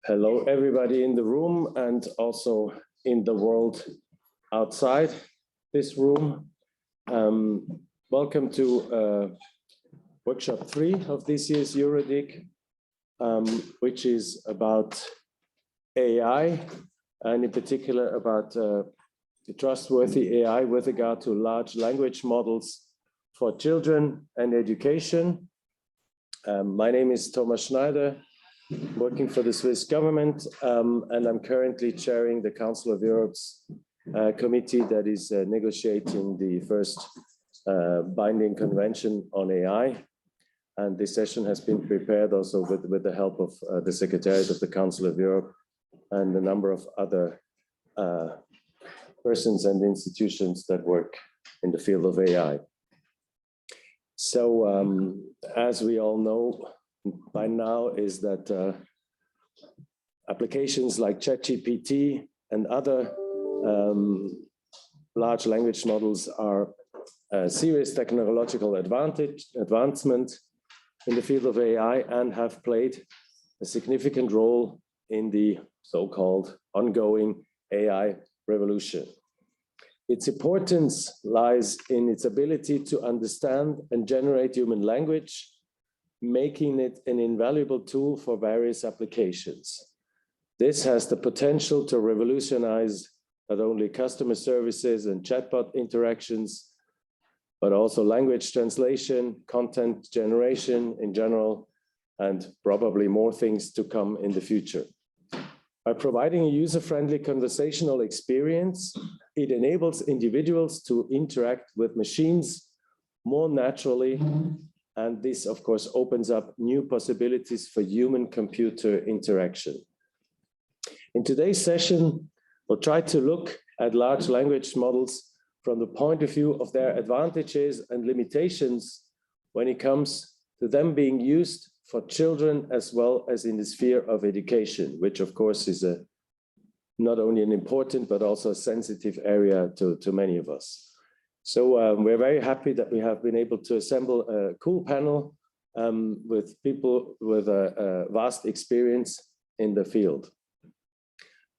Hello, everybody in the room and also in the world outside this room. Welcome to workshop 3 of this year's EuroDIG, which is about AI, and in particular about the trustworthy AI with regard to large language models for children and education. My name is Thomas Schneider, working for the Swiss government, and I'm currently chairing the Council of Europe's committee that is negotiating the first binding convention on AI. And this session has been prepared also with the help of the Secretariat of the Council of Europe and a number of other persons and institutions that work in the field of AI. So as we all know by now is that applications like ChatGPT and other large language models are a serious technological advancement in the field of AI and have played a significant role in the so-called ongoing AI revolution. Its importance lies in its ability to understand and generate human language, making it an invaluable tool for various applications. This has the potential to revolutionize not only customer services and chatbot interactions, but also language translation, content generation in general, and probably more things to come in the future. By providing a user-friendly conversational experience, it enables individuals to interact with machines more naturally, and this, of course, opens up new possibilities for human-computer interaction. In today's session, we'll try to look at large language models from the point of view of their advantages and limitations when it comes to them being used for children as well as in the sphere of education, which of course is not only an important but also a sensitive area to many of us. So we're very happy that we have been able to assemble a cool panel with people with a vast experience in the field.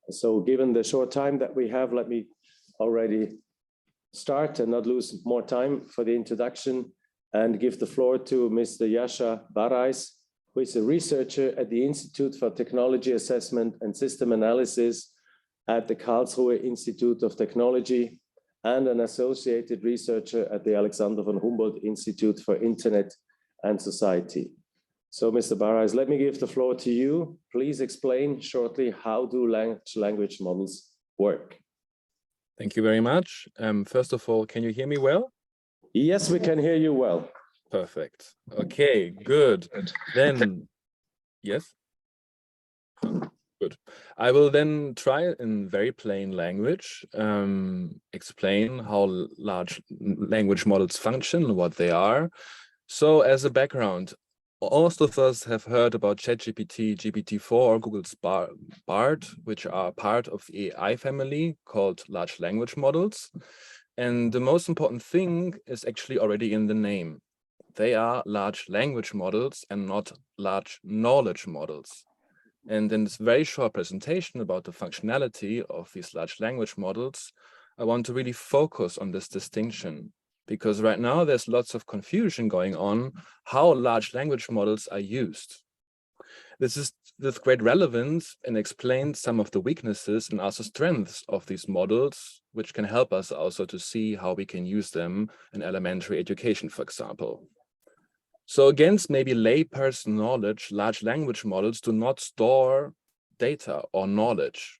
So given the short time that we have, let me already start and not lose more time for the introduction and give the floor to Mr. Jascha Barajs, who is a researcher at the Institute for Technology Assessment and System Analysis at the Karlsruhe Institute of Technology and an associated researcher at the Alexander von Humboldt Institute for Internet and Society. So, Mr. Barajs, let me give the floor to you. Please explain shortly how do large language models work? Thank you very much. First of all, can you hear me well? Yes, we can hear you well. Perfect. Okay, good. Then, yes. Good. I will then try in very plain language, explain how large language models function, what they are. So as a background, most of us have heard about ChatGPT, GPT-4 or Google's BART, which are part of the AI family called large language models. And the most important thing is actually already in the name. They are large language models and not large knowledge models. And in this very short presentation about the functionality of these large language models, I want to really focus on this distinction, because right now there's lots of confusion going on how large language models are used. This is with great relevance and explains some of the weaknesses and also strengths of these models, which can help us also to see how we can use them in elementary education, for example. So against maybe layperson knowledge, large language models do not store data or knowledge.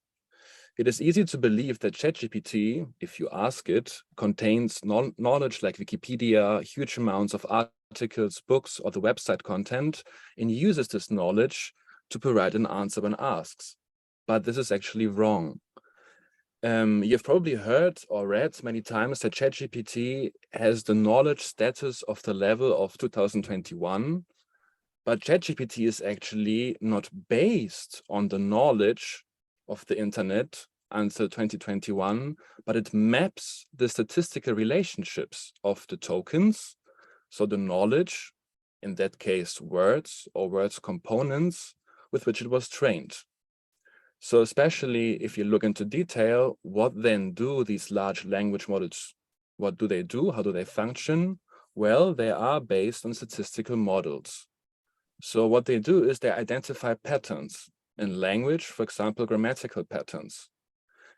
It is easy to believe that ChatGPT, if you ask it, contains knowledge like Wikipedia, huge amounts of articles, books, or the website content, and uses this knowledge to provide an answer when asked. But this is actually wrong. You've probably heard or read many times that ChatGPT has the knowledge status of the level of 2021, but ChatGPT is actually not based on the knowledge of the internet until 2021, but it maps the statistical relationships of the tokens, so the knowledge in that case words or words components with which it was trained. So especially if you look into detail, what then do these large language models, what do they do? How do they function? Well, they are based on statistical models. So what they do is they identify patterns in language, for example, grammatical patterns.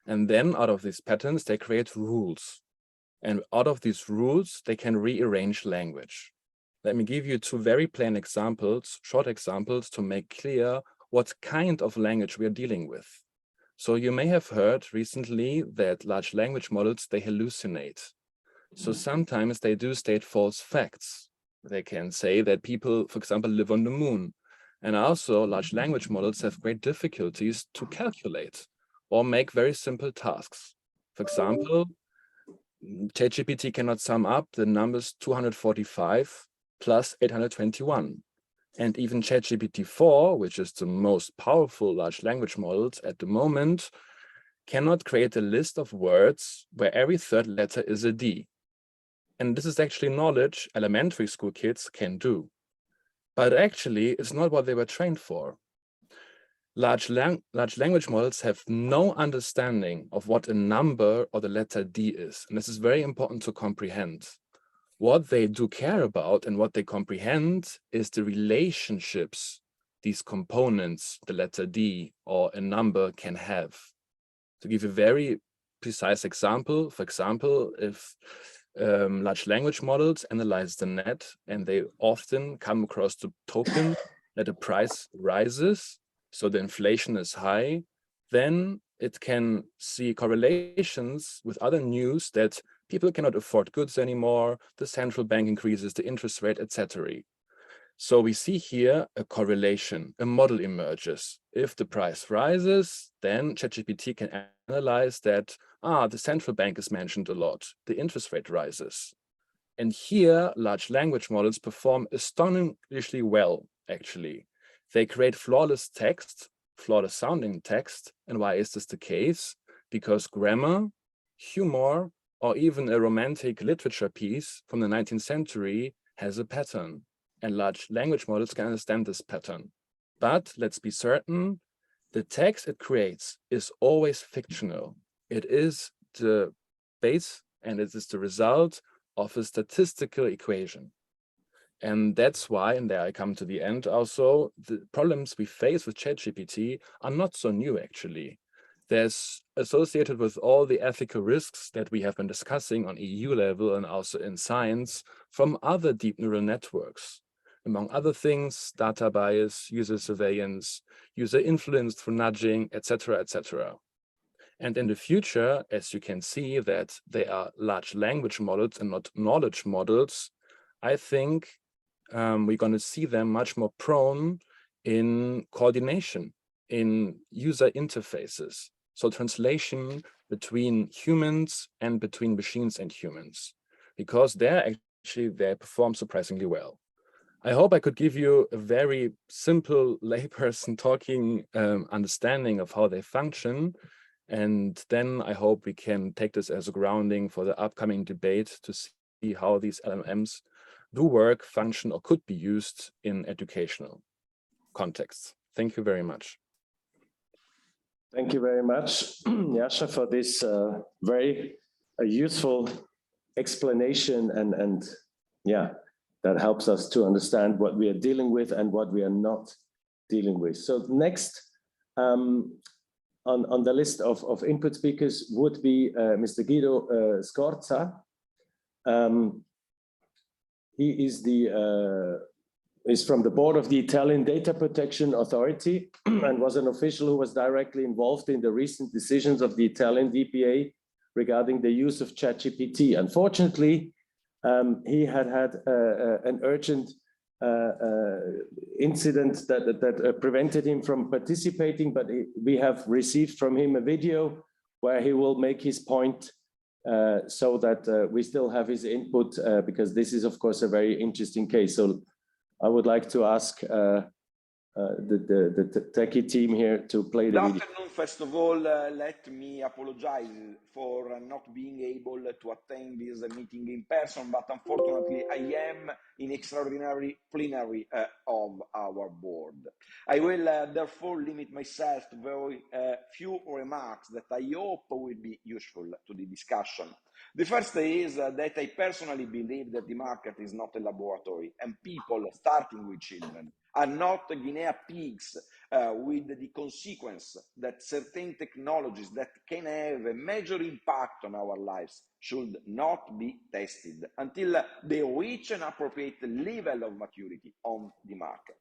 And then out of these patterns, they create rules. And out of these rules, they can rearrange language. Let me give you two very plain examples, short examples, to make clear what kind of language we are dealing with. So you may have heard recently that large language models, they hallucinate. So sometimes they do state false facts. They can say that people, for example, live on the moon. And also large language models have great difficulties to calculate or make very simple tasks. For example, ChatGPT cannot sum up the numbers 245 plus 821. And even ChatGPT-4, which is the most powerful large language models at the moment, cannot create a list of words where every third letter is a D. And this is actually knowledge elementary school kids can do. But actually, it's not what they were trained for. Large language models have no understanding of what a number or the letter D is. And this is very important to comprehend. What they do care about and what they comprehend is the relationships these components, the letter D or a number, can have. To give a very precise example, for example, if large language models analyze the net and they often come across the token that the price rises, so the inflation is high, then it can see correlations with other news that people cannot afford goods anymore, the central bank increases the interest rate, etc. So we see here a correlation, a model emerges. If the price rises, then ChatGPT can analyze that, the central bank is mentioned a lot, the interest rate rises. And here, large language models perform astonishingly well, actually. They create flawless text, flawless sounding text. And why is this the case? Because grammar, humor, or even a romantic literature piece from the 19th century has a pattern. And large language models can understand this pattern. But let's be certain, the text it creates is always fictional. It is the base and it is the result of a statistical equation. And that's why, and there I come to the end also, the problems we face with ChatGPT are not so new actually. There's associated with all the ethical risks that we have been discussing on EU level and also in science from other deep neural networks. Among other things, data bias, user surveillance, user influence through nudging, etc., etc. And in the future, as you can see that they are large language models and not knowledge models, I think we're going to see them much more prone in coordination, in user interfaces. So translation between humans and between machines and humans, because they perform surprisingly well. I hope I could give you a very simple layperson talking understanding of how they function. And then I hope we can take this as a grounding for the upcoming debate to see how these LLMs do work, function, or could be used in educational contexts. Thank you very much. Thank you very much, Jascha, for this very useful explanation and yeah, that helps us to understand what we are dealing with and what we are not dealing with. So next on the list of input speakers would be Mr. Guido Scorza. He is from the board of the Italian Data Protection Authority and was an official who was directly involved in the recent decisions of the Italian DPA regarding the use of ChatGPT. Unfortunately, he had an urgent incident that prevented him from participating, but we have received from him a video where he will make his point so that we still have his input, because this is, of course, a very interesting case. So I would like to ask the techie team here to play the Good video. afternoon. First of all, let me apologize for not being able to attend this meeting in person, but unfortunately I am in extraordinary plenary of our board. I will therefore limit myself to very few remarks that I hope will be useful to the discussion. The first is that I personally believe that the market is not a laboratory, and people, starting with children, are not guinea pigs with the consequence that certain technologies that can have a major impact on our lives should not be tested until they reach an appropriate level of maturity on the market.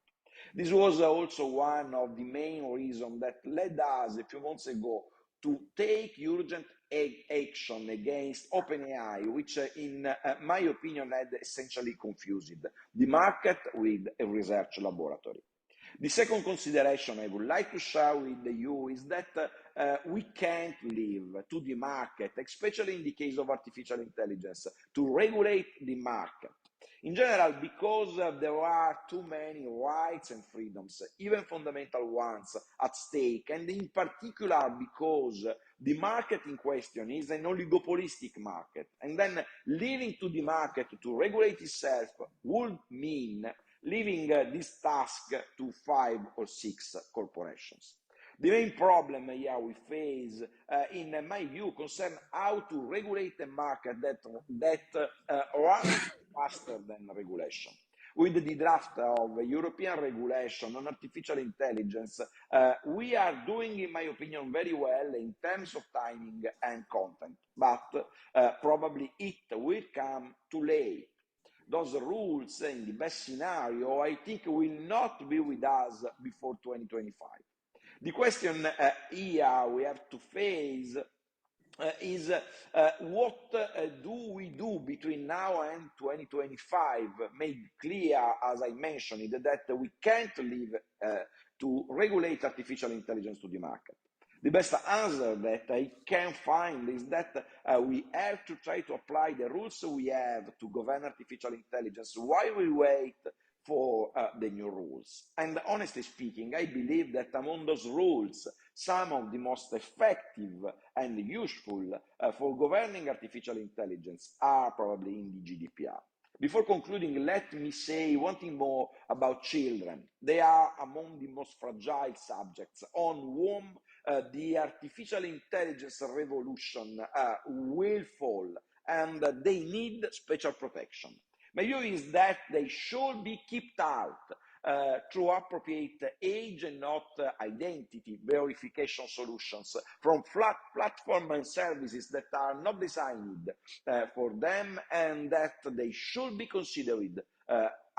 This was also one of the main reasons that led us a few months ago to take urgent action against OpenAI, which in my opinion had essentially confused the market with a research laboratory. The second consideration I would like to share with you is that we can't leave to the market, especially in the case of artificial intelligence, to regulate the market. In general, because there are too many rights and freedoms, even fundamental ones, at stake, and in particular because the market in question is an oligopolistic market, and then leaving to the market to regulate itself would mean leaving this task to 5 or 6 corporations. The main problem here we face, in my view, concern how to regulate a market that runs faster than regulation. With the draft of European regulation on artificial intelligence, we are doing, in my opinion, very well in terms of timing and content, but probably it will come too late. Those rules, in the best scenario, I think will not be with us before 2025. The question here we have to face is what do we do between now and 2025, made clear, as I mentioned, that we can't leave to regulate artificial intelligence to the market. The best answer that I can find is that we have to try to apply the rules we have to govern artificial intelligence while we wait for the new rules. And honestly speaking, I believe that among those rules, some of the most effective and useful for governing artificial intelligence are probably in the GDPR. Before concluding, let me say one thing more about children. They are among the most fragile subjects on whom the artificial intelligence revolution will fall, and they need special protection. My view is that they should be kept out through appropriate age and not identity verification solutions from platforms and services that are not designed for them, and that they should be considered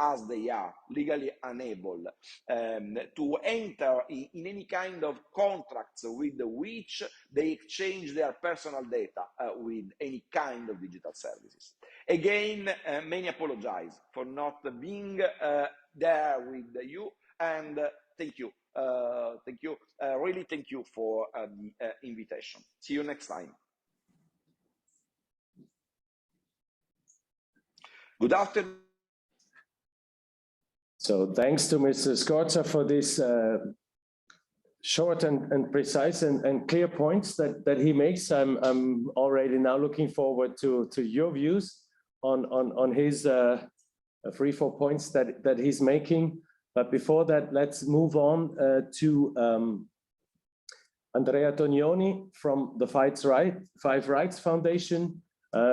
as they are legally unable to enter in any kind of contracts with which they exchange their personal data with any kind of digital services. Again, many apologize for not being there with you, and thank you. Really thank you for the invitation. See you next time. Good afternoon. So thanks to Mr. Scorza for this short and precise and clear points that he makes. I'm already now looking forward to your views on his 3-4 points that he's making. But before that, let's move on to Andrea Tognoni from the Five Rights Foundation.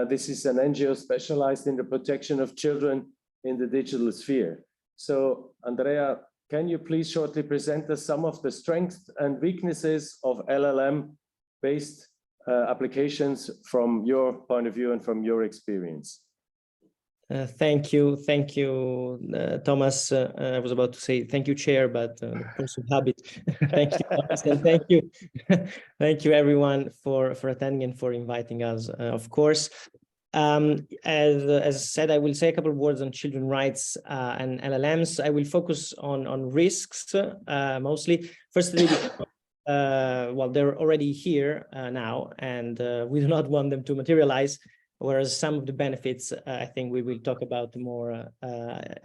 This is an NGO specialized in the protection of children in the digital sphere. So, Andrea, can you please shortly present us some of the strengths and weaknesses of LLM-based applications from your point of view and from your experience? Thank you, Thomas. I was about to say thank you, Chair, but course of habit. Thank you, Thomas, and thank you, everyone, for attending and for inviting us. Of course, as said, I will say a couple of words on children's rights and LLMs. I will focus on risks mostly. Firstly, well, they're already here now, and we do not want them to materialize. Whereas some of the benefits, I think we will talk about more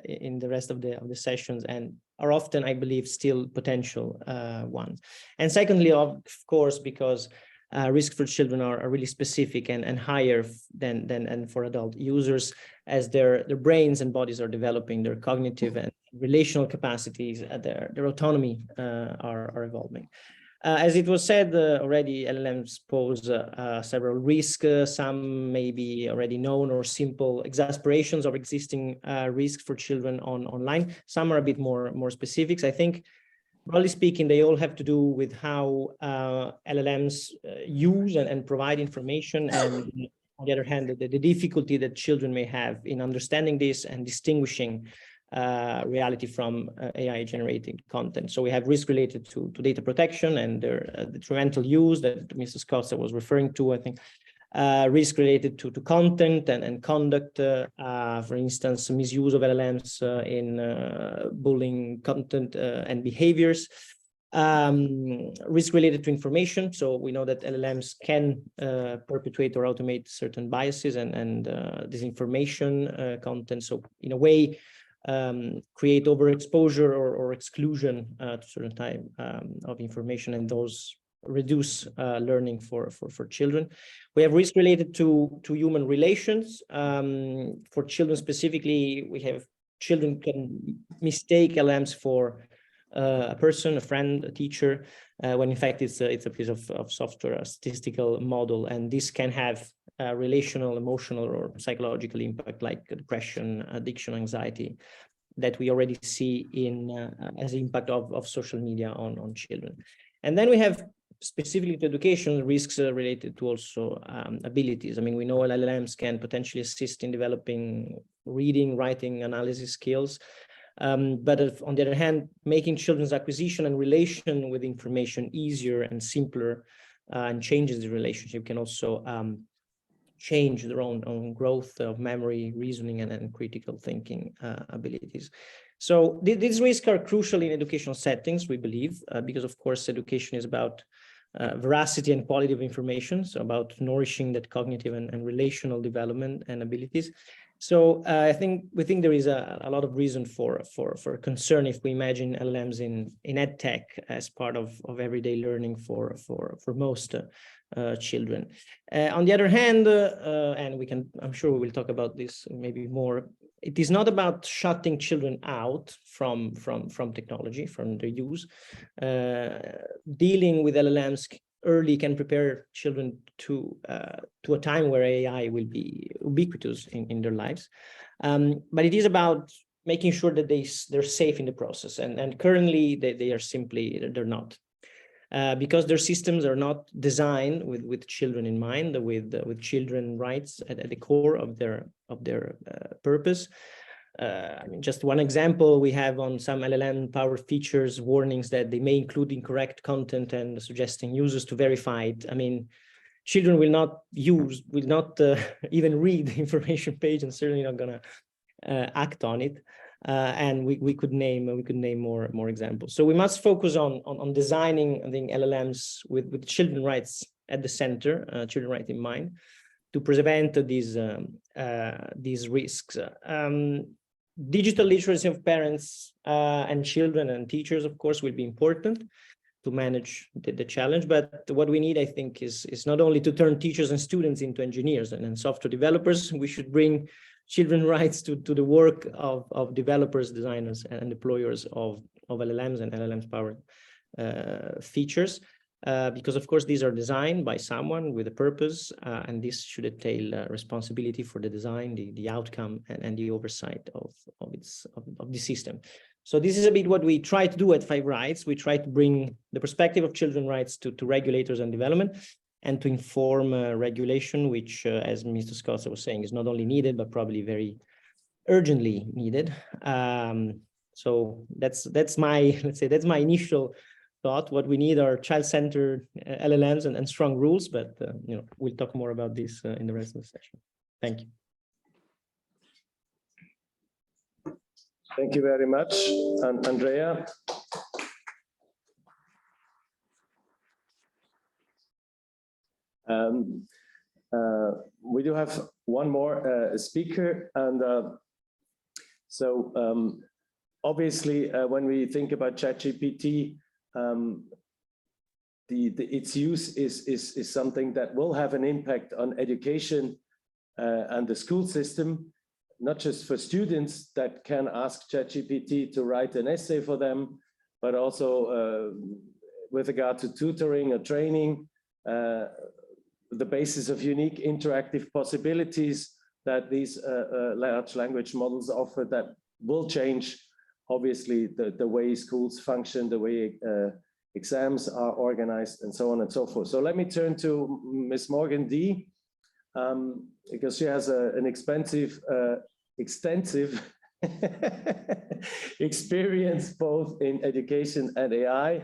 in the rest of the sessions, and are often, I believe, still potential ones. And secondly, of course, because risks for children are really specific and higher than for adult users, as their brains and bodies are developing, their cognitive and relational capacities, their autonomy are evolving. As it was said already, LLMs pose several risks. Some may be already known or simple exasperations of existing risks for children online. Some are a bit more specifics. I think, broadly speaking, they all have to do with how LLMs use and provide information, and on the other hand, the difficulty that children may have in understanding this and distinguishing reality from AI-generated content. So we have risk related to data protection and the detrimental use that Mr. Costa was referring to, I think. Risk related to content and conduct, for instance, misuse of LLMs in bullying content and behaviors. Risk related to information. So we know that LLMs can perpetuate or automate certain biases and disinformation content. So in a way, create overexposure or exclusion to certain type of information, and those reduce learning for children. We have risk related to human relations. For children specifically, we have children can mistake LLMs for a person, a friend, a teacher, when in fact it's a piece of software, a statistical model, and this can have relational, emotional, or psychological impact like depression, addiction, anxiety, that we already see in as impact of social media on children. And then we have specifically to education risks related to also abilities. I mean, we know LLMs can potentially assist in developing reading, writing, analysis skills. But on the other hand, making children's acquisition and relation with information easier and simpler and changes the relationship can also change their own growth of memory, reasoning, and critical thinking abilities. So these risks are crucial in educational settings, we believe, because of course education is about veracity and quality of information, so about nourishing that cognitive and relational development and abilities. So we think there is a lot of reason for concern if we imagine LLMs in ed tech as part of everyday learning for most children. On the other hand, and I'm sure we will talk about this maybe more, it is not about shutting children out from technology, from their use. Dealing with LLMs early can prepare children to a time where AI will be ubiquitous in their lives. But it is about making sure that they're safe in the process. And currently they're not. Because their systems are not designed with children in mind, with children rights at the core of their purpose. I mean, just one example, we have on some LLM-powered features warnings that they may include incorrect content and suggesting users to verify it. I mean, children will not even read the information page and certainly not going to act on it. And we could name more examples. So we must focus on designing, I think, LLMs with children rights at the center, children rights in mind, to prevent these risks. Digital literacy of parents and children and teachers, of course, will be important to manage the challenge. But what we need, I think, is not only to turn teachers and students into engineers and software developers. We should bring children rights to the work of developers, designers, and deployers of LLMs and LLMs-powered features. Because, of course, these are designed by someone with a purpose, and this should entail responsibility for the design, the outcome, and the oversight of the system. So this is a bit what we try to do at Five Rights. We try to bring the perspective of children's rights to regulators and development, and to inform regulation, which, as Mr. Scott was saying, is not only needed, but probably very urgently needed. So that's my, let's say, that's my initial thought. What we need are child-centered LLMs and strong rules, but we'll talk more about this in the rest of the session. Thank you. Thank you very much, Andrea. We do have one more speaker, and obviously, when we think about ChatGPT, its use is something that will have an impact on education and the school system, not just for students that can ask ChatGPT to write an essay for them, but also with regard to tutoring or training, the basis of unique interactive possibilities that these large language models offer that will change, obviously, the way schools function, the way exams are organized, and so on and so forth. So let me turn to Ms. Morgan D, because she has an extensive experience both in education and AI.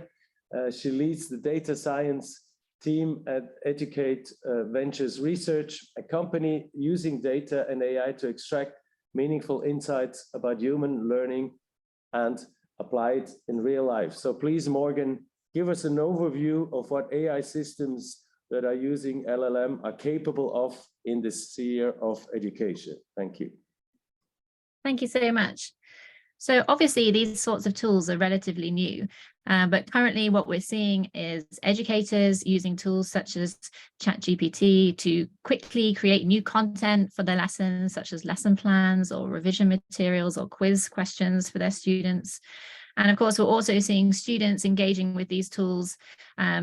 She leads the data science team at Educate Ventures Research, a company using data and AI to extract meaningful insights about human learning and apply it in real life. So please, Morgan, give us an overview of what AI systems that are using LLM are capable of in the sphere of education. Thank you. Thank you so much. So obviously these sorts of tools are relatively new, but currently what we're seeing is educators using tools such as ChatGPT to quickly create new content for their lessons, such as lesson plans or revision materials or quiz questions for their students. And of course, we're also seeing students engaging with these tools,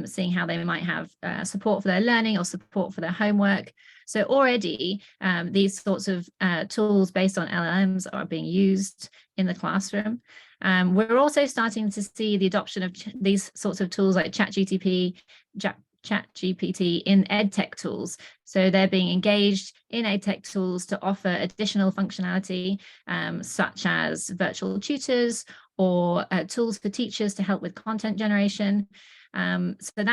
seeing how they might have support for their learning or support for their homework. So already these sorts of tools based on LLMs are being used in the classroom. We're also starting to see the adoption of these sorts of tools like ChatGPT in EdTech tools. So they're being engaged in EdTech tools to offer additional functionality, such as virtual tutors or tools for teachers to help with content generation. So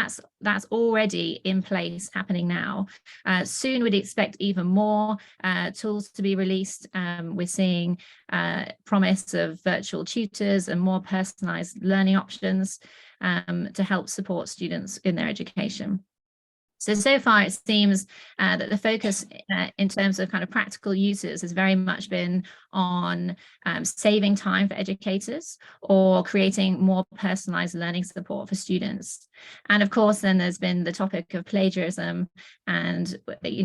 that's already in place, happening now. Soon we'd expect even more tools to be released. We're seeing promise of virtual tutors and more personalized learning options to help support students in their education. So far it seems that the focus in terms of kind of practical uses has very much been on saving time for educators or creating more personalized learning support for students. And of course, then there's been the topic of plagiarism and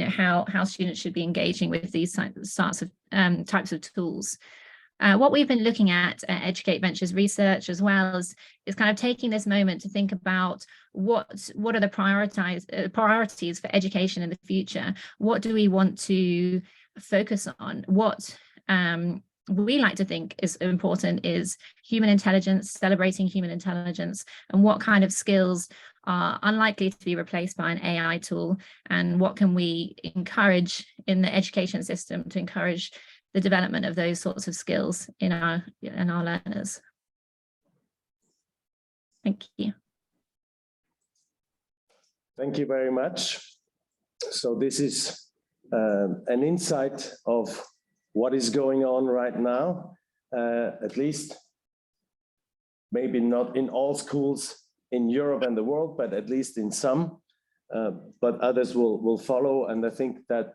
how students should be engaging with these types of tools. What we've been looking at Educate Ventures Research as well is kind of taking this moment to think about what are the priorities for education in the future. What do we want to focus on? What we like to think is important is human intelligence, celebrating human intelligence, and what kind of skills are unlikely to be replaced by an AI tool, and what can we encourage in the education system to encourage the development of those sorts of skills in our learners. Thank you. Thank you very much. So this is an insight of what is going on right now, at least maybe not in all schools in Europe and the world, but at least in some, but others will follow. And I think that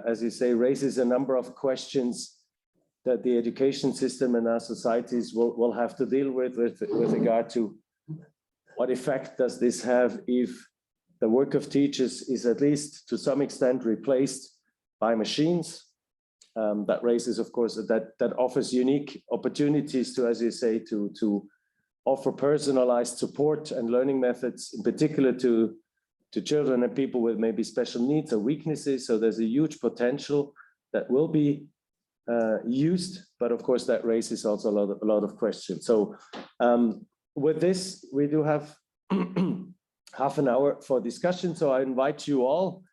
as you say, raises a number of questions that the education system and our societies will have to deal with regard to what effect does this have if the work of teachers is at least to some extent replaced by machines. That raises, of course, that offers unique opportunities to, as you say, to offer personalized support and learning methods, in particular to children and people with maybe special needs or weaknesses. So there's a huge potential that will be used, but of course that raises also a lot of questions. So with this, we do have half an hour for discussion. So I invite you all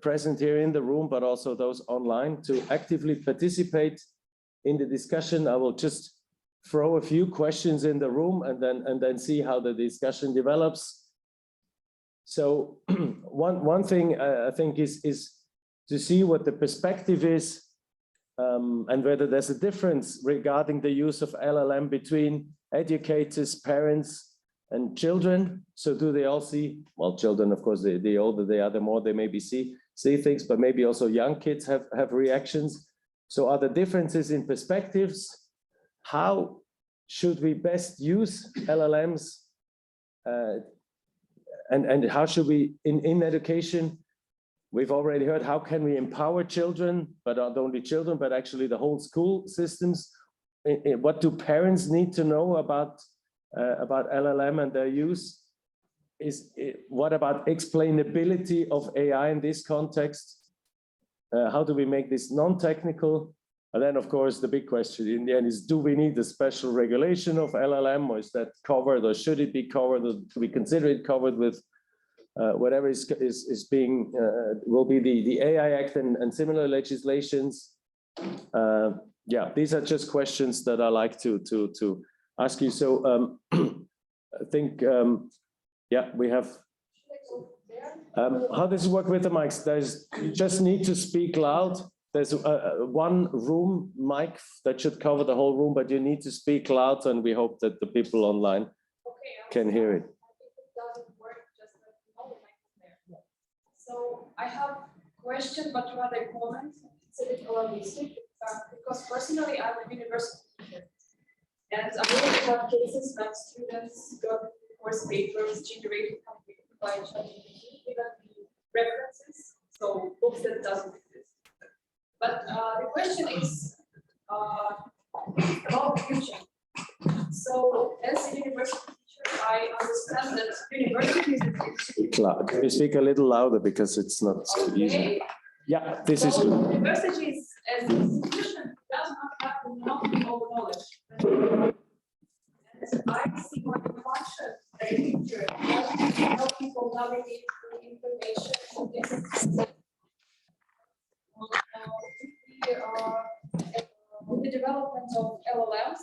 present here in the room, but also those online, to actively participate in the discussion. I will just throw a few questions in the room and then see how the discussion develops. So one thing I think is to see what the perspective is and whether there's a difference regarding the use of LLM between educators, parents, and children. So do they all see, well, children, of course, the older they are, the more they maybe see things, but maybe also young kids have reactions. So are there differences in perspectives? how should we best use LLMs, and how should we, in education, we've already heard, how can we empower children, but not only children, but actually the whole school systems. What do parents need to know about LLM and their use? What about explainability of AI in this context? How do we make this non-technical? And then, of course, the big question in the end is, do we need a special regulation of LLM, or is that covered, or should it be covered, or do we consider it covered with whatever is being, will be the AI Act and similar legislations? Yeah, these are just questions that I like to ask you. So I think, yeah, we have, how does it work with the mics? You just need to speak loud. There's one room mic that should cover the whole room, but you need to speak loud, and we hope that the people online can hear it. So I have a question, but rather comments. It's a bit alarmistic because personally I'm a university teacher, and I really have cases when students got course papers generated completely by ChatGPT, even the references, so books that doesn't exist. But the question is about the future. So as a university teacher, I understand that universities. Can you speak a little louder because it's not so easy? Yeah, this is good. Universities as an institution does not have the monopoly of knowledge. And I see my function as a teacher help people navigate through information. With the development of LLMs,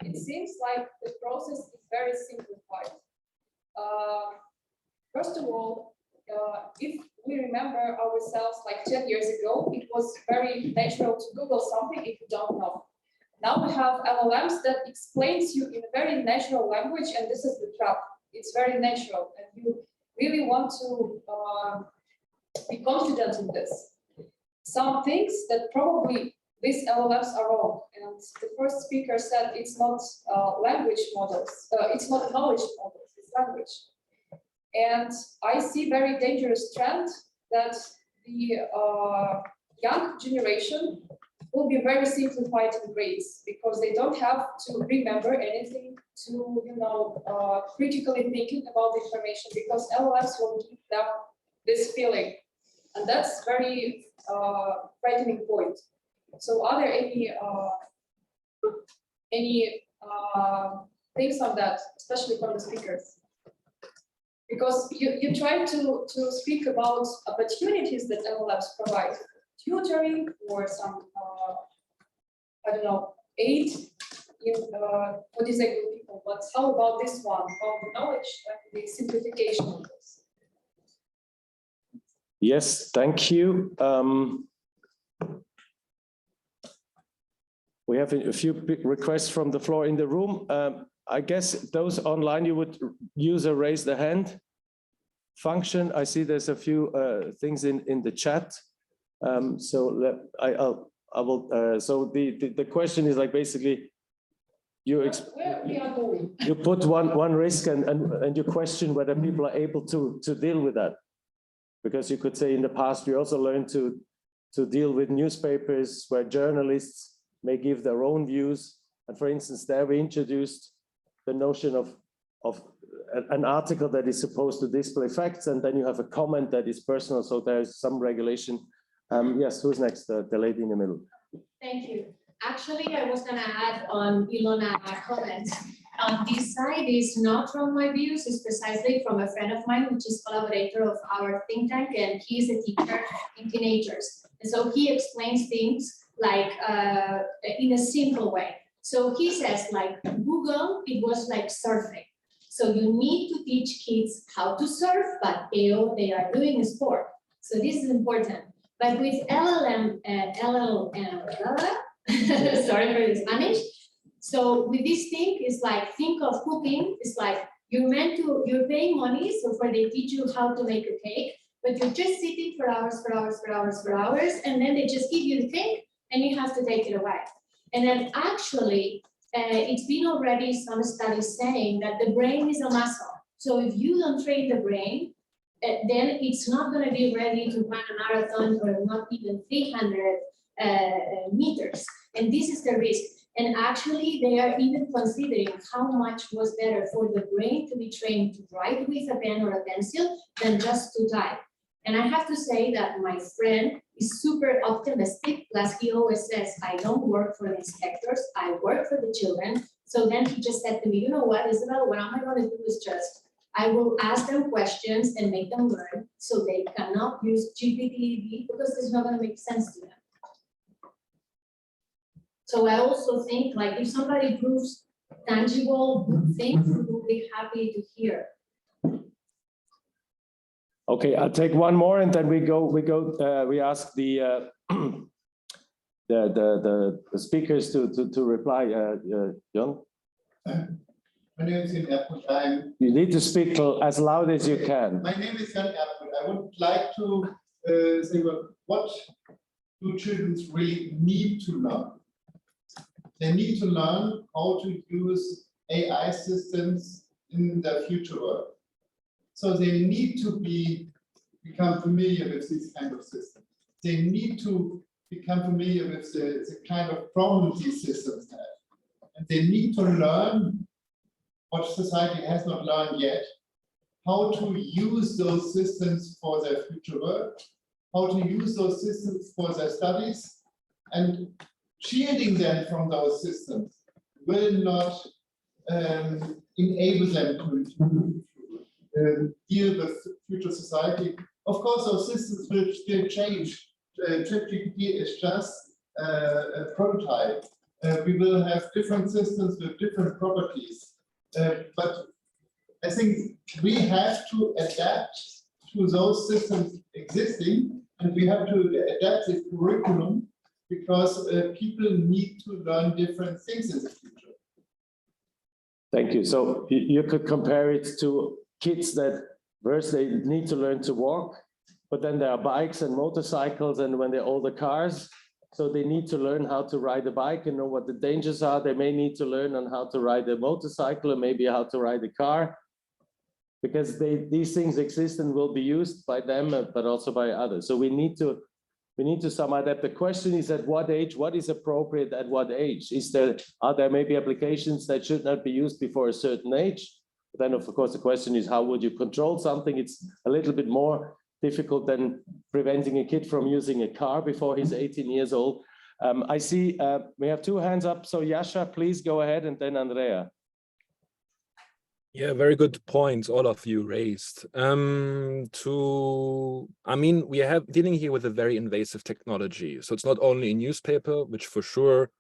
it seems like the process is very simplified. First of all, if we remember ourselves like 10 years ago, it was very natural to Google something if you don't know. Now we have LLMs that explains you in a very natural language, and this is the trap. It's very natural, and you really want to be confident in this. Some things that probably these LLMs are wrong, and the first speaker said it's not language models, it's not knowledge models, it's language. And I see very dangerous trend that the young generation will be very simplified in grades because they don't have to remember anything, to critically thinking about the information, because LLMs will give them this feeling, and that's very frightening point. So are there any things on that, especially from the speakers? Because you try to speak about opportunities that LLMs provide, tutoring or some, I don't know, aid for disabled people. But how about this one, about the knowledge and the simplification of this? Yes, thank you. We have a few requests from the floor in the room. I guess those online, you would use a raise the hand function. I see there's a few things in the chat. So I will. So the question is like basically, you put one risk and you question whether people are able to deal with that, because you could say in the past we also learned to deal with newspapers where journalists may give their own views, and for instance, there we introduced the notion of an article that is supposed to display facts, and then you have a comment that is personal. So there's some regulation. Yes, who's next? The lady in the middle. Thank you. Actually, I was going to add on Ilona's comment. This side is not from my views, it's precisely from a friend of mine, which is collaborator of our think tank, and he is a teacher in teenagers. And so he explains things like in a simple way. So he says like Google, it was like surfing. So you need to teach kids how to surf, but they are doing a sport. So this is important. But with LLM, sorry for the Spanish. So with this thing, it's like, think of cooking. It's like you're paying money, so for they teach you how to make a cake, but you're just sitting for hours, and then they just give you the thing, and you have to take it away. And then actually, it's been already some studies saying that the brain is a muscle. So if you don't train the brain, then it's not going to be ready to run a marathon or not even 300 meters. And this is the risk. And actually, they are even considering how much was better for the brain to be trained to write with a pen or a pencil than just to type. And I have to say that my friend is super optimistic, plus he always says, I don't work for the inspectors, I work for the children. So then he just said to me, you know what, Isabel, what am I going to do is just, I will ask them questions and make them learn so they cannot use GPT because it's not going to make sense to them. So I also think, like, if somebody proves tangible good things, we will be happy to hear. Okay, I'll take one more, and then we ask the speakers to reply. John, my name is Jan Erput. you need to speak as loud as you can. My name is Jan Erput. I would like to say, well, what do children really need to learn? They need to learn how to use AI systems in the future world. So they need to become familiar with these kind of systems. They need to become familiar with the kind of problems these systems have. And they need to learn what society has not learned yet, how to use those systems for their future work, how to use those systems for their studies, and shielding them from those systems will not enable them to deal with future society. Of course, those systems will still change. ChatGPT is just a prototype. We will have different systems with different properties. But I think we have to adapt to those systems existing, and we have to adapt the curriculum because people need to learn different things in the future. Thank you. So you could compare it to kids that first they need to learn to walk, but then there are bikes and motorcycles, and when they're older, cars. So they need to learn how to ride a bike and know what the dangers are. They may need to learn on how to ride a motorcycle and maybe how to ride a car, because these things exist and will be used by them, but also by others. So we need to sum it up. The question is, at what age? What is appropriate at what age? Are there maybe applications that should not be used before a certain age? Then, of course, the question is, how would you control something? It's a little bit more difficult than preventing a kid from using a car before he's 18 years old. I see we have two hands up. So Yasha, please go ahead, and then Andrea. Yeah, very good points all of you raised. I mean, we have dealing here with a very invasive technology. So it's not only a newspaper, which for sure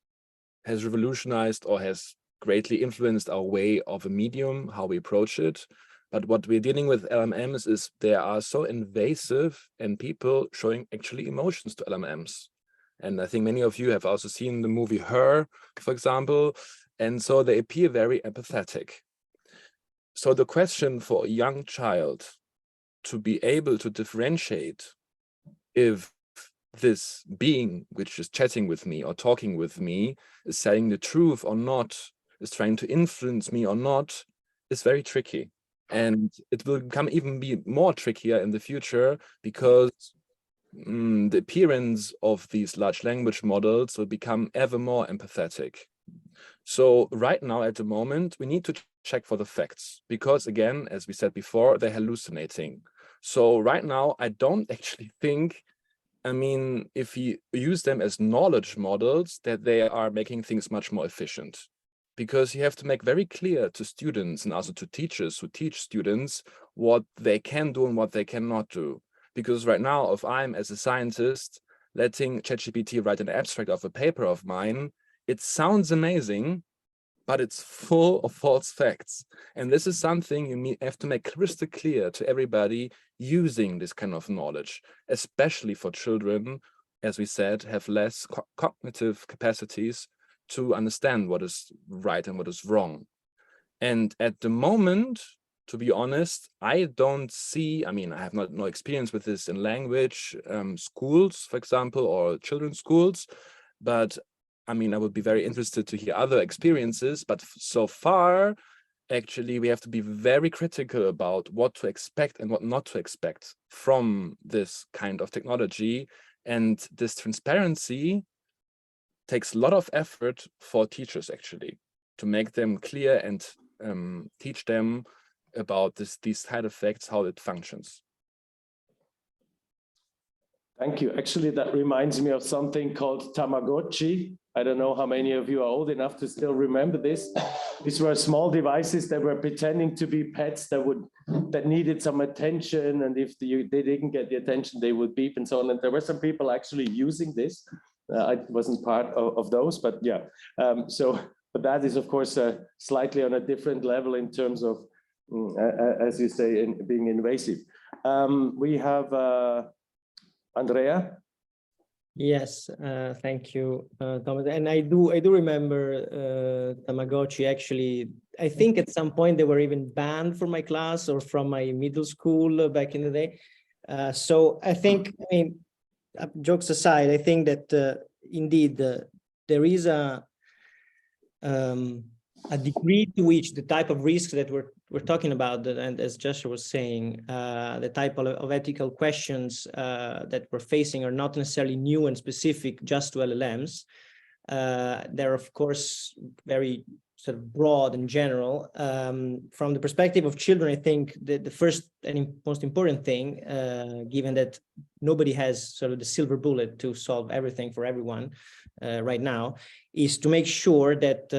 has revolutionized or has greatly influenced our way of a medium, how we approach it. But what we're dealing with LLMs is they are so invasive, and people showing actually emotions to LLMs. And I think many of you have also seen the movie Her, for example. And so they appear very empathetic. So the question for a young child to be able to differentiate if this being which is chatting with me or talking with me is saying the truth or not, is trying to influence me or not, is very tricky. And it will even be more trickier in the future because the appearance of these large language models will become ever more empathetic. So right now, at the moment, we need to check for the facts because, again, as we said before, they're hallucinating. So right now, I don't actually think, I mean, if you use them as knowledge models, that they are making things much more efficient. Because you have to make very clear to students and also to teachers who teach students what they can do and what they cannot do. Because right now, if I'm, as a scientist, letting ChatGPT write an abstract of a paper of mine, it sounds amazing, but it's full of false facts. And this is something you have to make crystal clear to everybody using this kind of knowledge, especially for children, as we said, have less cognitive capacities to understand what is right and what is wrong. And at the moment, to be honest, I don't see, I mean, I have no experience with this in language schools, for example, or children's schools, but I mean, I would be very interested to hear other experiences, but so far, actually, we have to be very critical about what to expect and what not to expect from this kind of technology. And this transparency takes a lot of effort for teachers, actually, to make them clear and teach them about these side effects, how it functions. Thank you. Actually, that reminds me of something called Tamagotchi. I don't know how many of you are old enough to still remember this. These were small devices that were pretending to be pets that needed some attention, and if they didn't get the attention, they would beep and so on. And there were some people actually using this. I wasn't part of those, but yeah. But that is, of course, slightly on a different level in terms of, as you say, being invasive. We have Andrea. Yes, thank you, Thomas. And I do remember Tamagotchi. Actually, I think at some point they were even banned from my class or from my middle school back in the day. So I think, I mean, jokes aside, I think that indeed there is a degree to which the type of risks that we're talking about, and as Joshua was saying, the type of ethical questions that we're facing are not necessarily new and specific just to LLMs. They're, of course, very sort of broad and general. From the perspective of children, I think the first and most important thing, given that nobody has sort of the silver bullet to solve everything for everyone right now, is to make sure that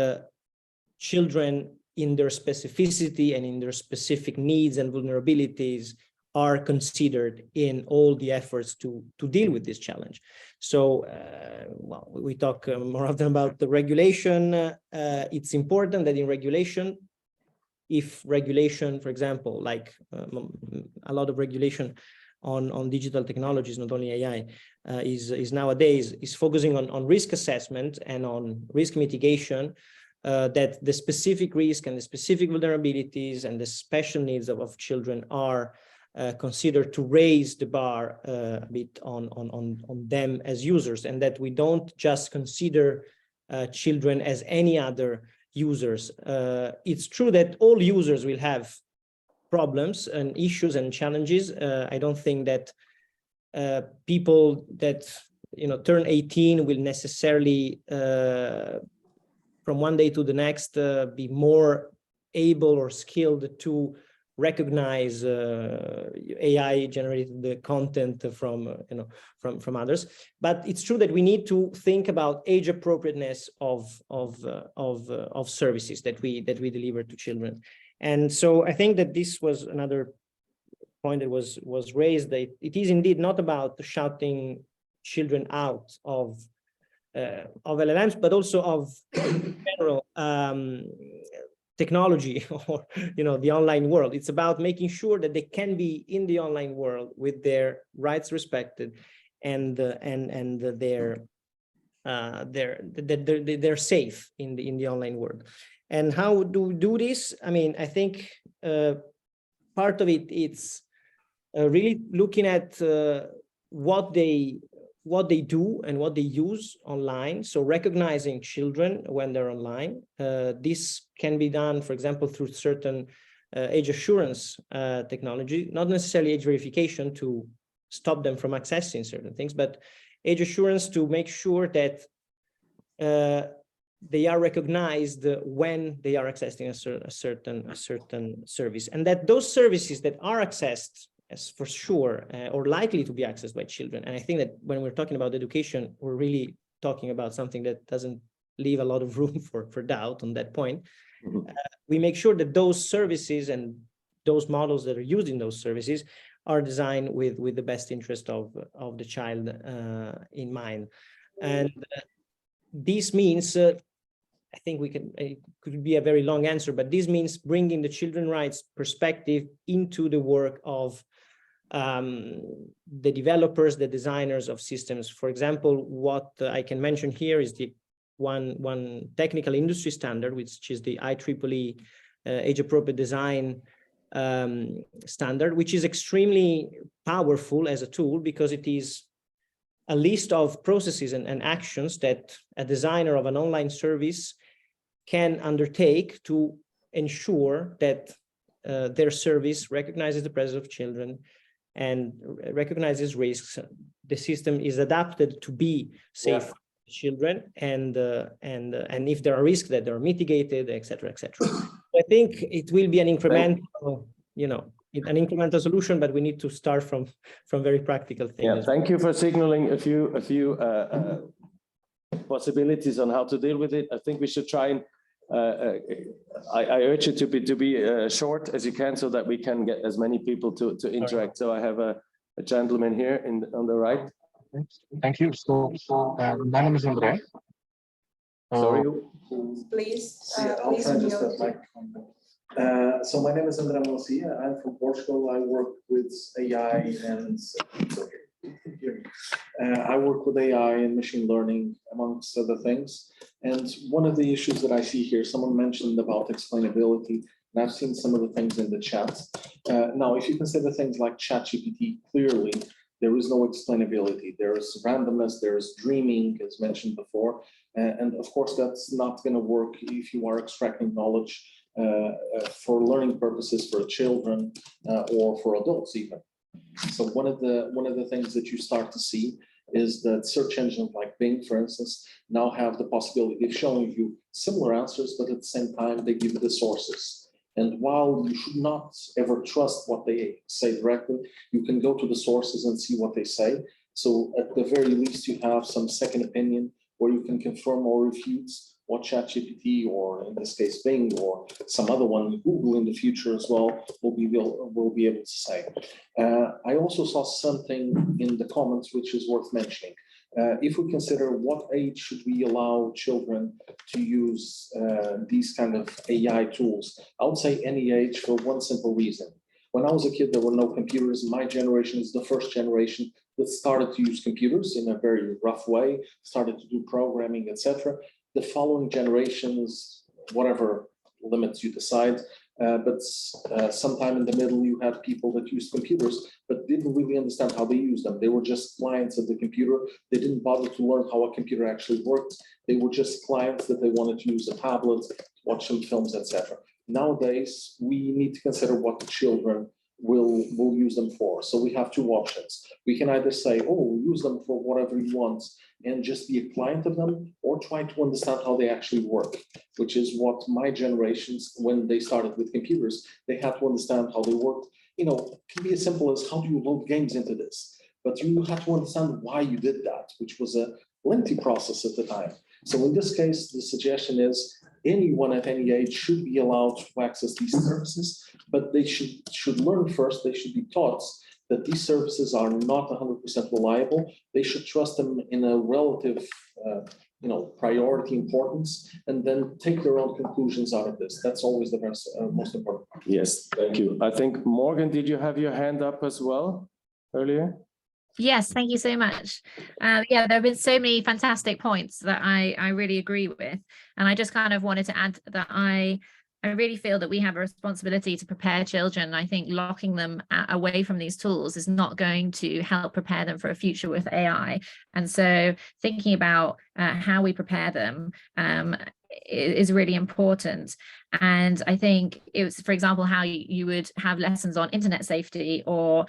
children in their specificity and in their specific needs and vulnerabilities are considered in all the efforts to deal with this challenge. So, well, we talk more often about the regulation. It's important that in regulation, if regulation, for example, like a lot of regulation on digital technologies, not only AI, is nowadays is focusing on risk assessment and on risk mitigation, that the specific risk and the specific vulnerabilities and the special needs of children are considered to raise the bar a bit on them as users, and that we don't just consider children as any other users. It's true that all users will have problems and issues and challenges. I don't think that people that turn 18 will necessarily from one day to the next be more able or skilled to recognize AI generated content from others. But it's true that we need to think about age appropriateness of services that we deliver to children. And so I think that this was another point that was raised, that it is indeed not about shouting children out of LLMs, but also of general technology or the online world. It's about making sure that they can be in the online world with their rights respected and they're safe in the online world. And how do we do this? I mean, I think part of it's really looking at what they do and what they use online. So recognizing children when they're online. This can be done, for example, through certain age assurance technology, not necessarily age verification to stop them from accessing certain things, but age assurance to make sure that they are recognized when they are accessing a certain service, and that those services that are accessed as for sure or likely to be accessed by children. And I think that when we're talking about education, we're really talking about something that doesn't leave a lot of room for doubt on that point. We make sure that those services and those models that are used in those services are designed with the best interest of the child in mind. And this means I think it could be a very long answer, but this means bringing the children's rights perspective into the work of the developers, the designers of systems. For example, what I can mention here is the one technical industry standard, which is the IEEE age-appropriate design standard, which is extremely powerful as a tool because it is a list of processes and actions that a designer of an online service can undertake to ensure that their service recognizes the presence of children and recognizes risks. The system is adapted to be safe for children, and if there are risks, that they're mitigated, etc., etc. I think it will be an incremental, an incremental solution, but we need to start from very practical things. Yeah, thank you for signaling a few possibilities on how to deal with it. I think we should try and I urge you to be short as you can, so that we can get as many people to interact. So I have a gentleman here on the right. Thank you. So my name is Andre. Sorry. Please. So my name is André Moncia. I'm from Portugal. I work with AI and I work with AI and machine learning, amongst other things. And one of the issues that I see here, someone mentioned about explainability, and I've seen some of the things in the chat. Now, if you consider things like ChatGPT, clearly there is no explainability. There's randomness, there's dreaming, as mentioned before. And of course, that's not going to work if you are extracting knowledge for learning purposes for children or for adults even. So one of the things that you start to see is that search engines like Bing, for instance, now have the possibility of showing you similar answers, but at the same time, they give you the sources. And while you should not ever trust what they say directly, you can go to the sources and see what they say. So at the very least, you have some second opinion where you can confirm or refute what ChatGPT, or in this case Bing, or some other one, Google in the future as well, will be able to say. I also saw something in the comments which is worth mentioning. If we consider what age should we allow children to use these kind of AI tools, I would say any age, for one simple reason. When I was a kid, there were no computers. My generation is the first generation that started to use computers in a very rough way, started to do programming, etc. The following generations, whatever limits you decide, but sometime in the middle, you had people that used computers, but didn't really understand how they used them. They were just clients of the computer. They didn't bother to learn how a computer actually worked. They were just clients that they wanted to use a tablet, watch some films, etc. Nowadays, we need to consider what the children will use them for. So we have two options. We can either say, oh, use them for whatever you want and just be a client of them, or try to understand how they actually work, which is what my generations, when they started with computers, they had to understand how they worked. It can be as simple as, how do you load games into this? But you have to understand why you did that, which was a lengthy process at the time. So in this case, the suggestion is anyone at any age should be allowed to access these services, but they should learn first. They should be taught that these services are not 100% reliable. They should trust them in a relative, priority importance, and then take their own conclusions out of this. That's always the most important part. Yes, thank you. I think, Morgan, did you have your hand up as well earlier? Yes, thank you so much. Yeah, there have been so many fantastic points that I really agree with. And I just kind of wanted to add that I really feel that we have a responsibility to prepare children. I think locking them away from these tools is not going to help prepare them for a future with AI. And so thinking about how we prepare them is really important. And I think it was, for example, how you would have lessons on internet safety, or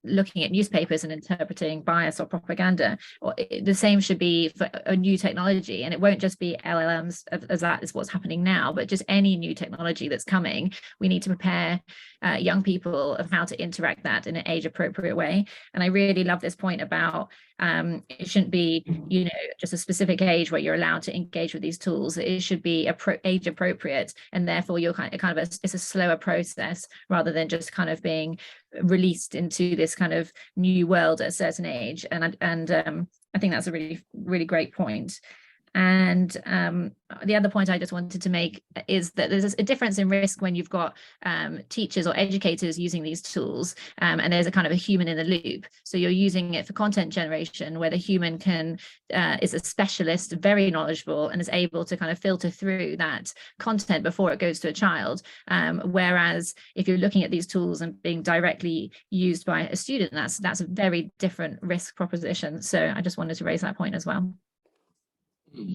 looking at newspapers and interpreting bias or propaganda. Or the same should be for a new technology. And it won't just be LLMs, as that is what's happening now, but just any new technology that's coming. We need to prepare young people of how to interact that in an age-appropriate way. And I really love this point about it shouldn't be, just a specific age where you're allowed to engage with these tools. It should be age appropriate, and therefore you're it's a slower process rather than just kind of being released into this kind of new world at a certain age. And I think that's a really, really great point. And the other point I just wanted to make is that there's a difference in risk when you've got teachers or educators using these tools, and there's a kind of a human in the loop. So you're using it for content generation, where the human is a specialist, very knowledgeable, and is able to kind of filter through that content before it goes to a child. Whereas if you're looking at these tools and being directly used by a student, that's a very different risk proposition. So I just wanted to raise that point as well.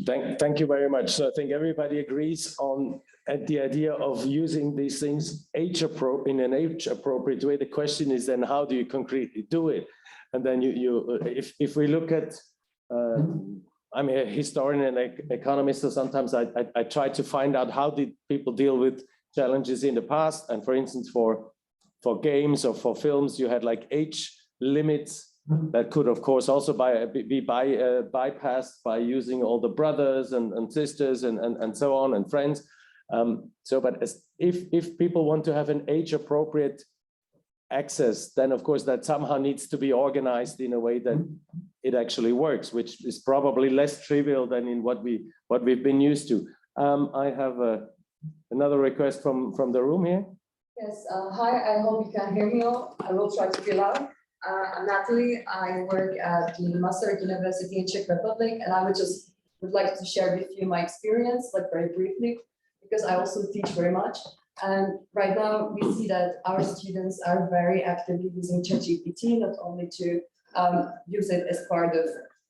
Thank you very much. So I think everybody agrees on the idea of using these things in an age-appropriate way. The question is then, how do you concretely do it? And then if we look at, I'm a historian and economist, so sometimes I try to find out how did people deal with challenges in the past. And for instance, for games or for films, you had like age limits that could, of course, also be bypassed by using all the brothers and sisters and so on and friends. But if people want to have an age-appropriate access, then of course that somehow needs to be organized in a way that it actually works, which is probably less trivial than in what we've been used to. I have another request from the room here. Yes. Hi. I hope you can hear me all. I will try to be loud. I'm Natalie. I work at the Masaryk University in Czech Republic, and I would like to share with you my experience, like very briefly, because I also teach very much. And right now we see that our students are very actively using ChatGPT, not only to use it as part of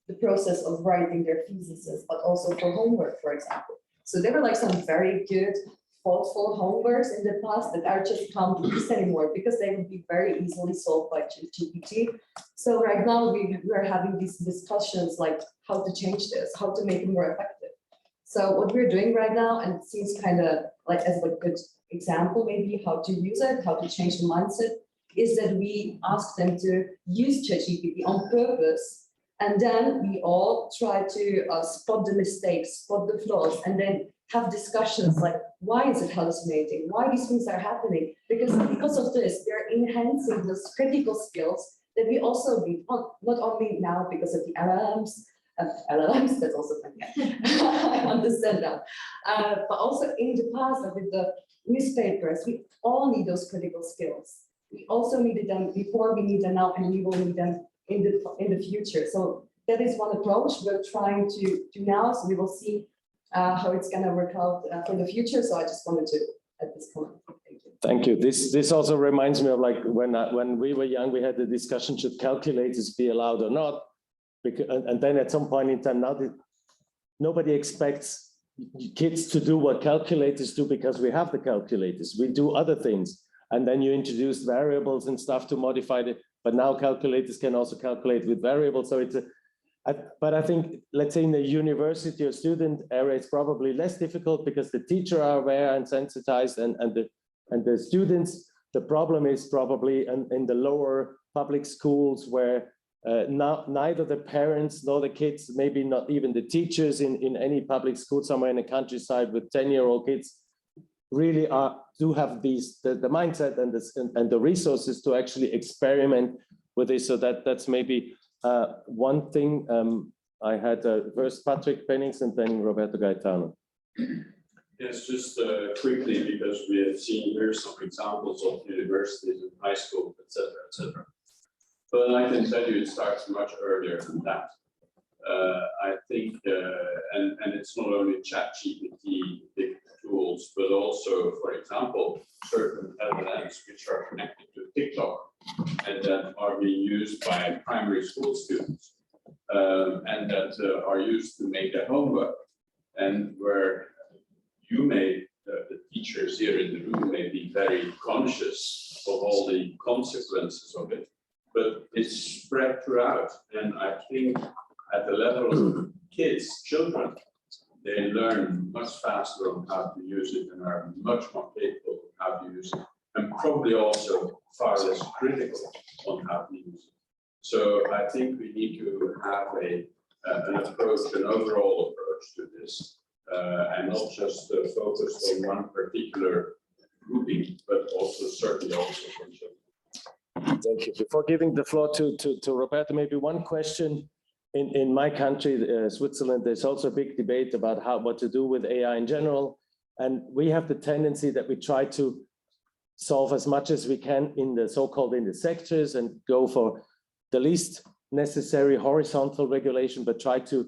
the process of writing their theses, but also for homework, for example. So there were like some very good, thoughtful homeworks in the past that are just can't use anymore because they would be very easily solved by ChatGPT. So right now we are having these discussions like how to change this, how to make it more effective. So what we're doing right now, and it seems kind of like as a good example, maybe how to use it, how to change the mindset, is that we ask them to use ChatGPT on purpose. And then we all try to spot the mistakes, spot the flaws, and then have discussions like, why is it hallucinating? Why these things are happening? Because of this, they're enhancing those critical skills that we also need, not only now because of the LLMs, that's also funny. I understand that. But also in the past, like with the newspapers, we all need those critical skills. We also needed them before, we need them now, and we will need them in the future. So that is one approach we're trying to do now. So we will see how it's going to work out for the future. So I just wanted to add this comment. Thank you. Thank you. This also reminds me of like when we were young, we had the discussion, should calculators be allowed or not? Because, and then at some point in time, now nobody expects kids to do what calculators do because we have the calculators. We do other things. And then you introduce variables and stuff to modify it. But now calculators can also calculate with variables. So it's but I think, let's say in the university or student area, it's probably less difficult because the teacher are aware and sensitized, and the students. The problem is probably in the lower public schools where neither the parents nor the kids, maybe not even the teachers in any public school somewhere in the countryside with 10-year-old kids, really do have the mindset and the resources to actually experiment with this. So that's maybe one thing. I had first Patrick Pennings and then Roberto Gaetano. Yes, just quickly, because we have seen here some examples of universities and high schools, etc., etc. But I can tell you it starts much earlier than that. I think, and it's not only ChatGPT big tools, but also, for example, certain LLMs which are connected to TikTok and that are being used by primary school students and that are used to make their homework, and where you may, the teachers here in the room may be very conscious of all the consequences of it, but it's spread throughout. And I think at the level of kids, children, they learn much faster on how to use it and are much more capable of how to use it, and probably also far less critical on how to use it. So I think we need to have an approach, an overall approach to this, and not just focused on one particular grouping, but also certainly also for children. Thank you. Before giving the floor to Roberto, maybe one question in my country, Switzerland, there's also a big debate about what to do with AI in general. And we have the tendency that we try to solve as much as we can in the so-called in the sectors and go for the least necessary horizontal regulation, but try to,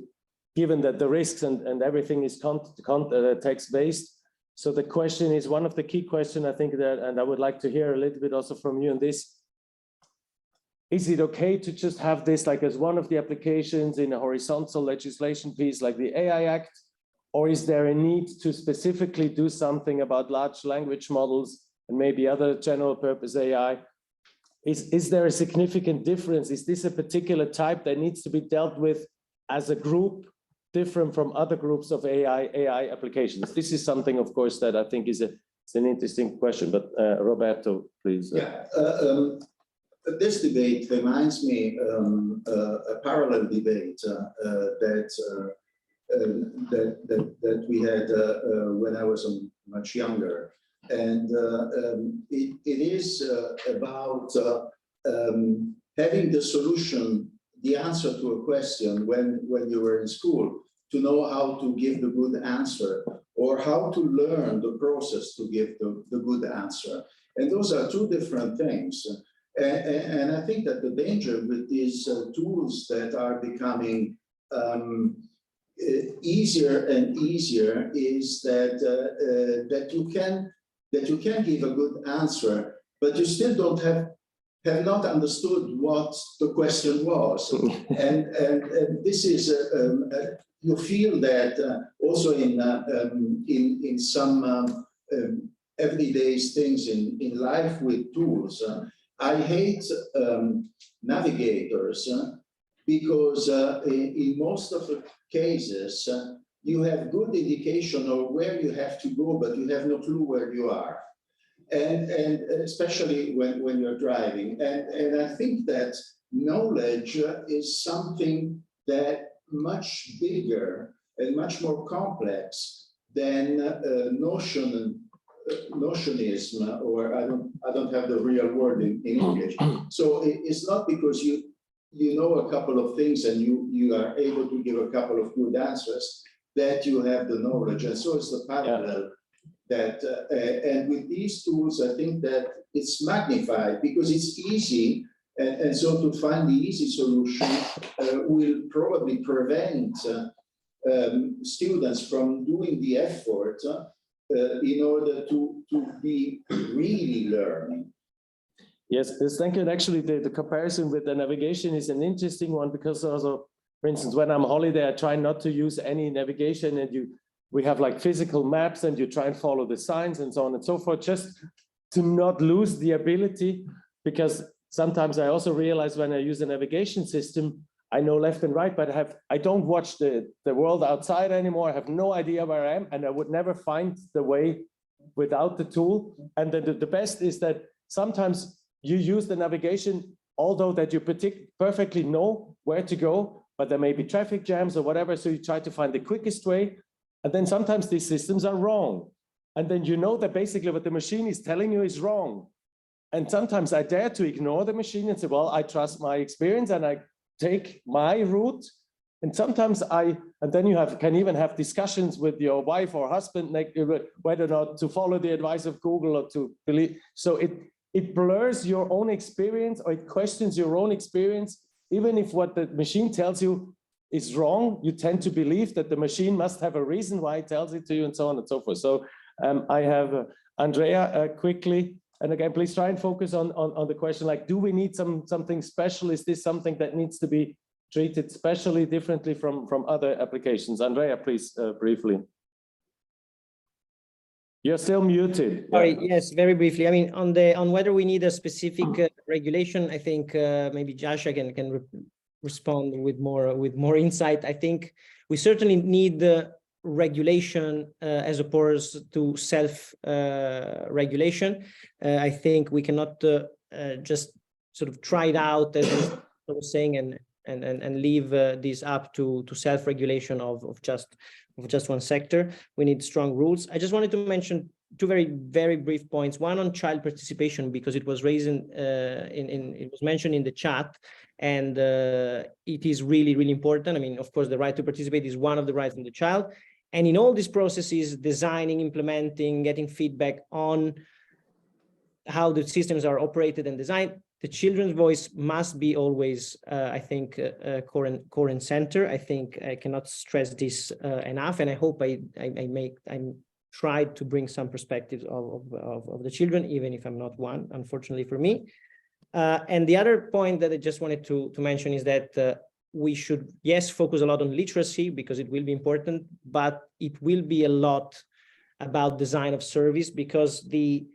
given that the risks and everything is text-based. So the question is, one of the key questions, I think, that, and I would like to hear a little bit also from you on this, is it okay to just have this like as one of the applications in a horizontal legislation piece like the AI Act? Or is there a need to specifically do something about large language models and maybe other general purpose AI? Is there a significant difference? Is this a particular type that needs to be dealt with as a group, different from other groups of AI applications? This is something, of course, that I think is an interesting question, but Roberto, please. Yeah, this debate reminds me a parallel debate that we had when I was much younger, and it is about having the solution, the answer to a question when you were in school, to know how to give the good answer, or how to learn the process to give the good answer. And those are two different things. And I think that the danger with these tools that are becoming easier and easier is that you can give a good answer, but you still don't have not understood what the question was. and this is you feel that also in some everyday things in life with tools. I hate navigators because in most of the cases, you have good indication of where you have to go, but you have no clue where you are. And especially when you're driving. And I think that knowledge is something that much bigger and much more complex than notionism, or I don't have the real word in English. So it's not because you know a couple of things and you are able to give a couple of good answers that you have the knowledge. And so it's the parallel that, and with these tools, I think that it's magnified because it's easy. And so to find the easy solution will probably prevent students from doing the effort in order to be really learning. Yes, thank you. And actually, the comparison with the navigation is an interesting one because also, for instance, when I'm on holiday, I try not to use any navigation, and we have like physical maps, and you try and follow the signs and so on and so forth, just to not lose the ability. Because sometimes I also realize when I use a navigation system, I know left and right, but I don't watch the world outside anymore. I have no idea where I am, and I would never find the way without the tool. And the best is that sometimes you use the navigation, although that you perfectly know where to go, but there may be traffic jams or whatever, so you try to find the quickest way. And then sometimes these systems are wrong. And then you know that basically what the machine is telling you is wrong. And sometimes I dare to ignore the machine and say, well, I trust my experience and I take my route. And sometimes and then you can even have discussions with your wife or husband, like whether or not to follow the advice of Google or to believe. So it blurs your own experience, or it questions your own experience. Even if what the machine tells you is wrong, you tend to believe that the machine must have a reason why it tells it to you, and so on and so forth. So I have Andrea quickly. And again, please try and focus on the question, like, do we need something special? Is this something that needs to be treated specially differently from other applications? Andrea, please, briefly. You're still muted. Sorry, yes, very briefly. I mean, on whether we need a specific regulation, I think maybe Joshua can respond with more insight. I think we certainly need the regulation as opposed to self-regulation. I think we cannot just sort of try it out, as I was saying, and leave this up to self-regulation of just one sector. We need strong rules. I just wanted to mention two very brief points. One on child participation, because it was raised it was mentioned in the chat, and it is really important. I mean, of course, the right to participate is one of the rights of the child, and in all these processes, designing, implementing, getting feedback on how the systems are operated and designed, the children's voice must be always, I think, core and center. I think I cannot stress this enough, and I hope I'm tried to bring some perspectives of the children, even if I'm not one, unfortunately for me. And the other point that I just wanted to mention is that we should, yes, focus a lot on literacy, because it will be important, but it will be a lot about design of service, because the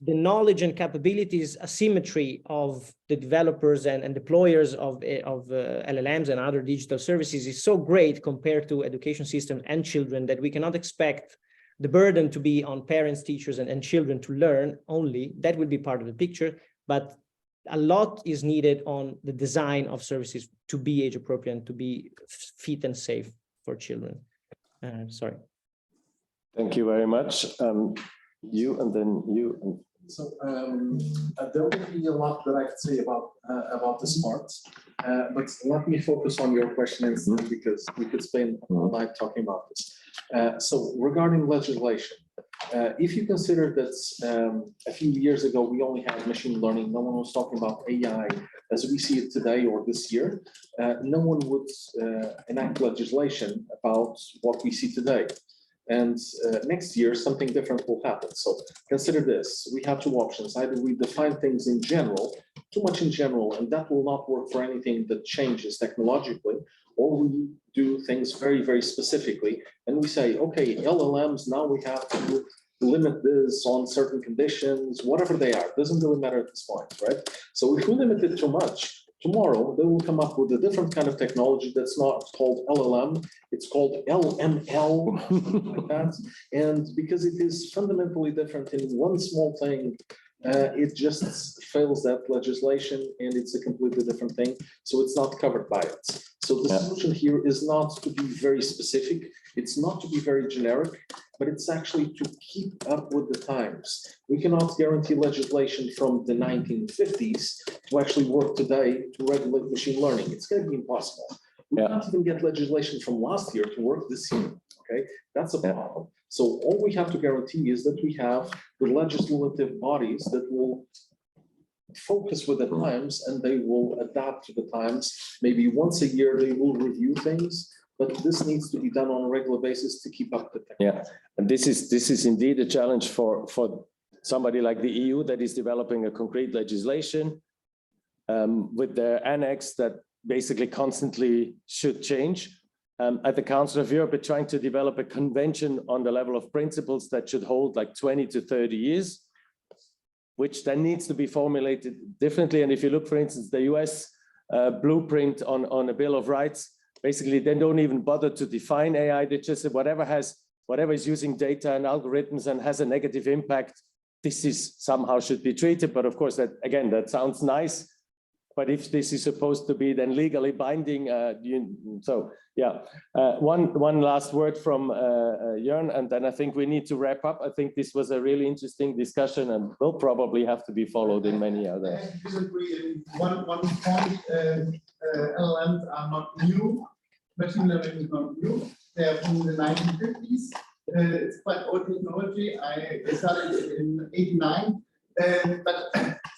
knowledge and capabilities asymmetry of the developers and deployers of LLMs and other digital services is so great compared to education systems and children that we cannot expect the burden to be on parents, teachers, and children to learn only. That will be part of the picture, but a lot is needed on the design of services to be age appropriate and to be fit and safe for children. Sorry. Thank you very much. You and then you. So there would be a lot that I could say about this part, but let me focus on your question instead, because we could spend all night talking about this. So regarding legislation, if you consider that a few years ago we only had machine learning, no one was talking about AI as we see it today or this year, no one would enact legislation about what we see today. And next year, something different will happen. So consider this, we have two options. Either we define things in general, too much in general, and that will not work for anything that changes technologically, or we do things very specifically. And we say, okay, LLMs, now we have to limit this on certain conditions, whatever they are, doesn't really matter at this point, right? So if we limit it too much, tomorrow they will come up with a different kind of technology that's not called LLM, it's called LML, like that. And because it is fundamentally different in one small thing, it just fails that legislation, and it's a completely different thing. So it's not covered by it. So the solution here is not to be very specific. It's not to be very generic, but it's actually to keep up with the times. We cannot guarantee legislation from the 1950s to actually work today to regulate machine learning. It's going to be impossible. We can't even get legislation from last year to work this year, okay? That's a problem. So all we have to guarantee is that we have the legislative bodies that will focus with the times, and they will adapt to the times. Maybe once a year they will review things, but this needs to be done on a regular basis to keep up the technology. Yeah, and this is indeed a challenge for somebody like the EU that is developing a concrete legislation with their annex that basically constantly should change. At the Council of Europe, we're trying to develop a convention on the level of principles that should hold like 20 to 30 years, which then needs to be formulated differently. And if you look, for instance, the US blueprint on a Bill of Rights, basically they don't even bother to define AI. They just say whatever is using data and algorithms and has a negative impact, this is somehow should be treated. But of course, that again, that sounds nice. But if this is supposed to be then legally binding, so yeah. One last word from Jörn, and then I think we need to wrap up. I think this was a really interesting discussion, and will probably have to be followed in many other. I disagree in one point. LLMs are not new. Machine learning is not new. They are from the 1950s. It's quite old technology. I started it in '89. But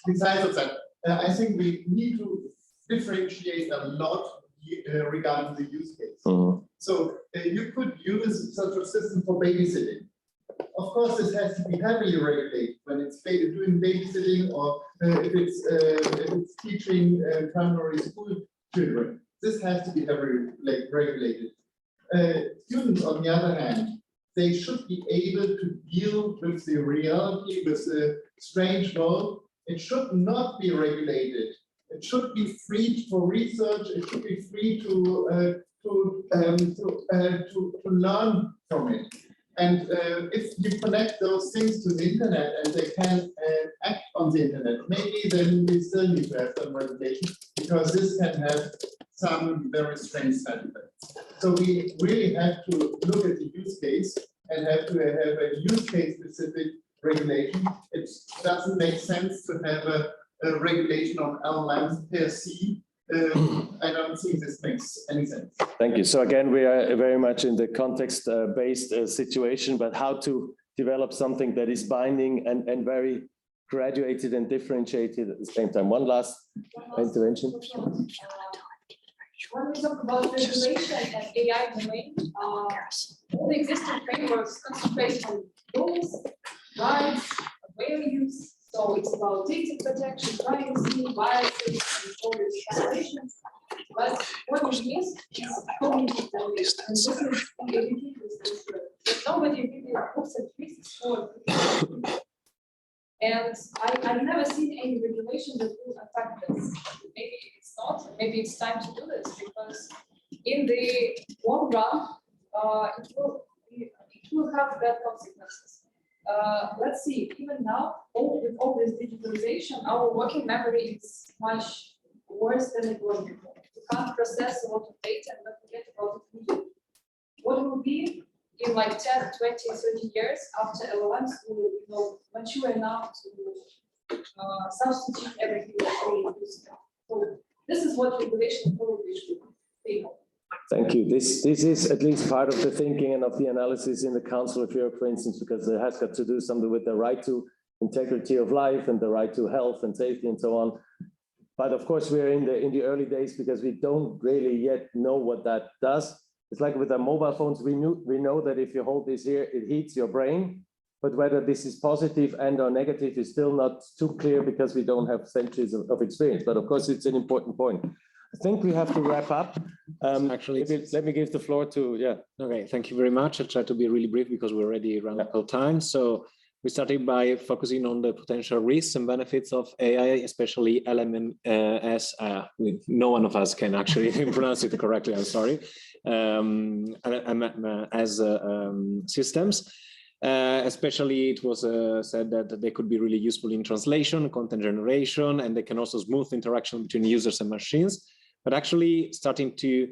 besides of that, I think we need to differentiate a lot regarding the use case. So you could use such a system for babysitting. Of course, this has to be heavily regulated when it's doing babysitting, or if it's teaching primary school children. This has to be heavily regulated. Students, on the other hand, they should be able to deal with the reality, with the strange world. It should not be regulated. It should be free for research. It should be free to learn from it. And if you connect those things to the internet and they can act on the internet, maybe then we still need to have some regulation, because this can have some very strange side effects. So we really have to look at the use case and have to have a use case specific regulation. It doesn't make sense to have a regulation on LLMs per se. I don't think this makes any sense. Thank you. So again, we are very much in the context-based situation, but how to develop something that is binding and very graduated and differentiated at the same time. One last intervention. When we talk about regulation and AI domain, all the existing frameworks concentrate on rules, rights, fair use. So it's about data protection, privacy, biases, and all these violations. But what we miss is cognitive damage. And this is the educators. Nobody really looks at risks for. And I've never seen any regulation that will attack this. Maybe it's not, maybe it's time to do this, because in the long run, it will have bad consequences. Let's see, even now, with all this digitalization, our working memory is much worse than it was before. We can't process a lot of data and not forget about it. What will be in like 10, 20, 30 years after LLMs will be mature enough to substitute everything that we use now. So this is what regulation probably should be. Thank you. This is at least part of the thinking and of the analysis in the Council of Europe, for instance, because it has got to do something with the right to integrity of life and the right to health and safety and so on. But of course, we're in the early days because we don't really yet know what that does. It's like with the mobile phones, we know that if you hold this here, it heats your brain. But whether this is positive and or negative is still not too clear because we don't have centuries of experience. But of course, it's an important point. I think we have to wrap up. Actually, let me give the floor to, yeah. Okay, thank you very much. I'll try to be really brief because we already ran out of time. So we started by focusing on the potential risks and benefits of AI, especially LLMs. No one of us can actually pronounce it correctly, I'm sorry. As systems. Especially it was said that they could be really useful in translation, content generation, and they can also smooth interaction between users and machines. But actually starting to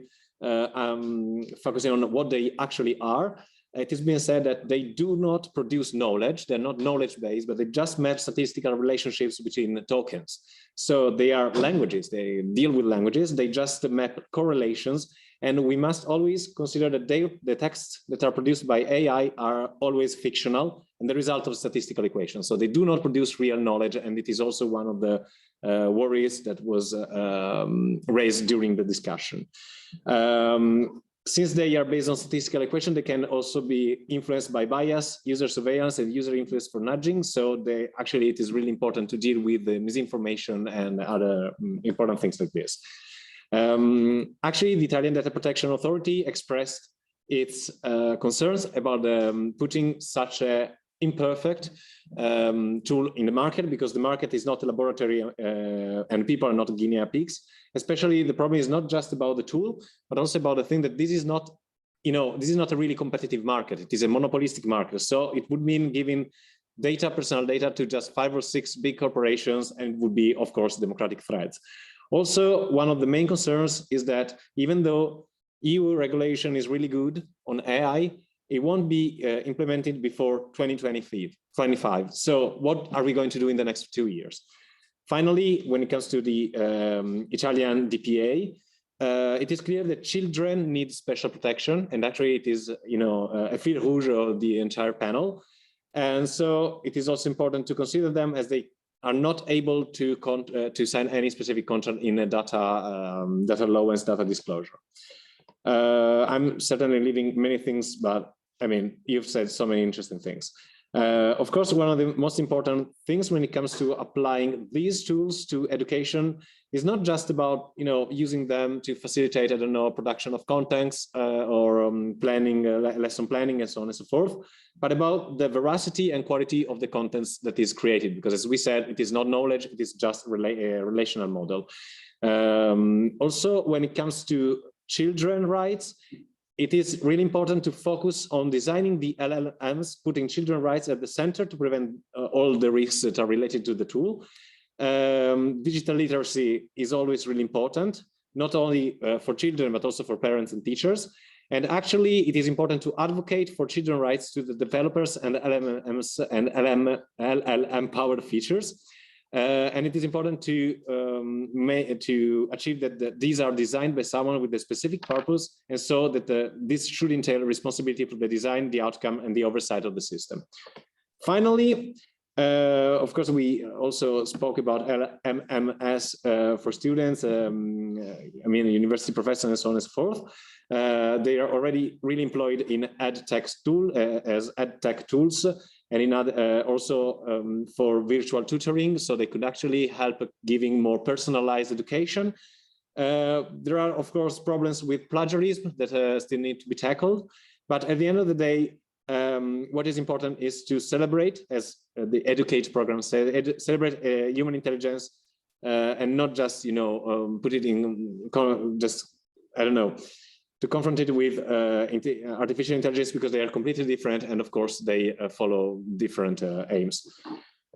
focusing on what they actually are, it has been said that they do not produce knowledge. They're not knowledge-based, but they just match statistical relationships between the tokens. So they are languages. They deal with languages. They just map correlations. And we must always consider that the texts that are produced by AI are always fictional and the result of statistical equations. So they do not produce real knowledge. And it is also one of the worries that was raised during the discussion. Since they are based on statistical equation, they can also be influenced by bias, user surveillance, and user influence for nudging. So it is really important to deal with the misinformation and other important things like this. Actually, the Italian Data Protection Authority expressed its concerns about putting such a imperfect tool in the market, because the market is not a laboratory and people are not guinea pigs. Especially the problem is not just about the tool, but also about the thing that this is not, this is not a really competitive market. It is a monopolistic market. So it would mean giving personal data to just 5 or 6 big corporations, and would be, of course, democratic threats. Also, one of the main concerns is that even though EU regulation is really good on AI, it won't be implemented before 2025. So what are we going to do in the next 2 years? Finally, when it comes to the Italian DPA, it is clear that children need special protection, and actually it is, a fil rouge of the entire panel. And so it is also important to consider them as they are not able to sign any specific contract in a data allowance, data disclosure. I'm certainly leaving many things, but I mean, you've said so many interesting things. Of course, one of the most important things when it comes to applying these tools to education is not just about, using them to facilitate, production of contents or planning, lesson planning and so on and so forth, but about the veracity and quality of the contents that is created. Because as we said, it is not knowledge, it is just a relational model. Also, when it comes to children's rights, it is really important to focus on designing the LLMs, putting children's rights at the center to prevent all the risks that are related to the tool. Digital literacy is always really important, not only for children, but also for parents and teachers. And actually, it is important to advocate for children's rights to the developers and LLMs and LLM-powered features. And it is important to achieve that these are designed by someone with a specific purpose, and so that this should entail responsibility for the design, the outcome, and the oversight of the system. Finally, of course, we also spoke about LMMS for students, I mean, university professors and so on and so forth. They are already really employed in EdTech tools, and in other, also for virtual tutoring, so they could actually help giving more personalized education. There are, of course, problems with plagiarism that still need to be tackled, but at the end of the day, what is important is to celebrate, as the Educate program said, celebrate human intelligence, and not just, you know, put it in just, I don't know, to confront it with artificial intelligence, because they are completely different, and of course they follow different aims.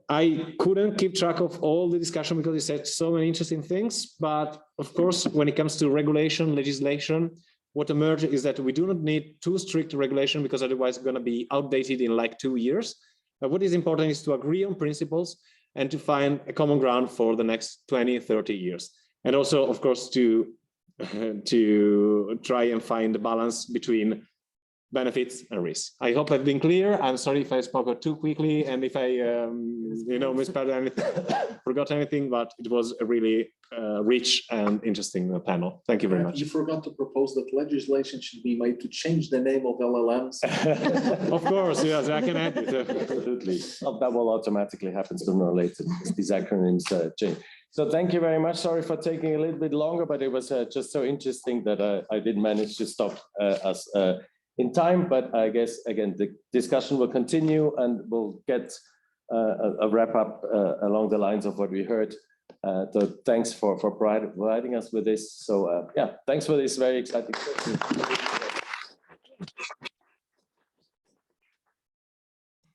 I couldn't keep track of all the discussion because you said so many interesting things, but of course, when it comes to regulation, legislation, what emerged is that we do not need too strict regulation, because otherwise it's going to be outdated in like 2 years. But what is important is to agree on principles and to find a common ground for the next 20, 30 years. And also, of course, to try and find the balance between benefits and risks. I hope I've been clear. I'm sorry if I spoke too quickly and if I, you know, misspelled anything, forgot anything, but it was a really rich and interesting panel. Thank you very much. You forgot to propose that legislation should be made to change the name of LLMs. Of course, yes, I can add it. Absolutely. That will automatically happen sooner or later. These acronyms change. So thank you very much. Sorry for taking a little bit longer, but it was just so interesting that I didn't manage to stop us in time. But I guess, again, the discussion will continue and we'll get a wrap up along the lines of what we heard. So thanks for providing us with this. So yeah, thanks for this very exciting.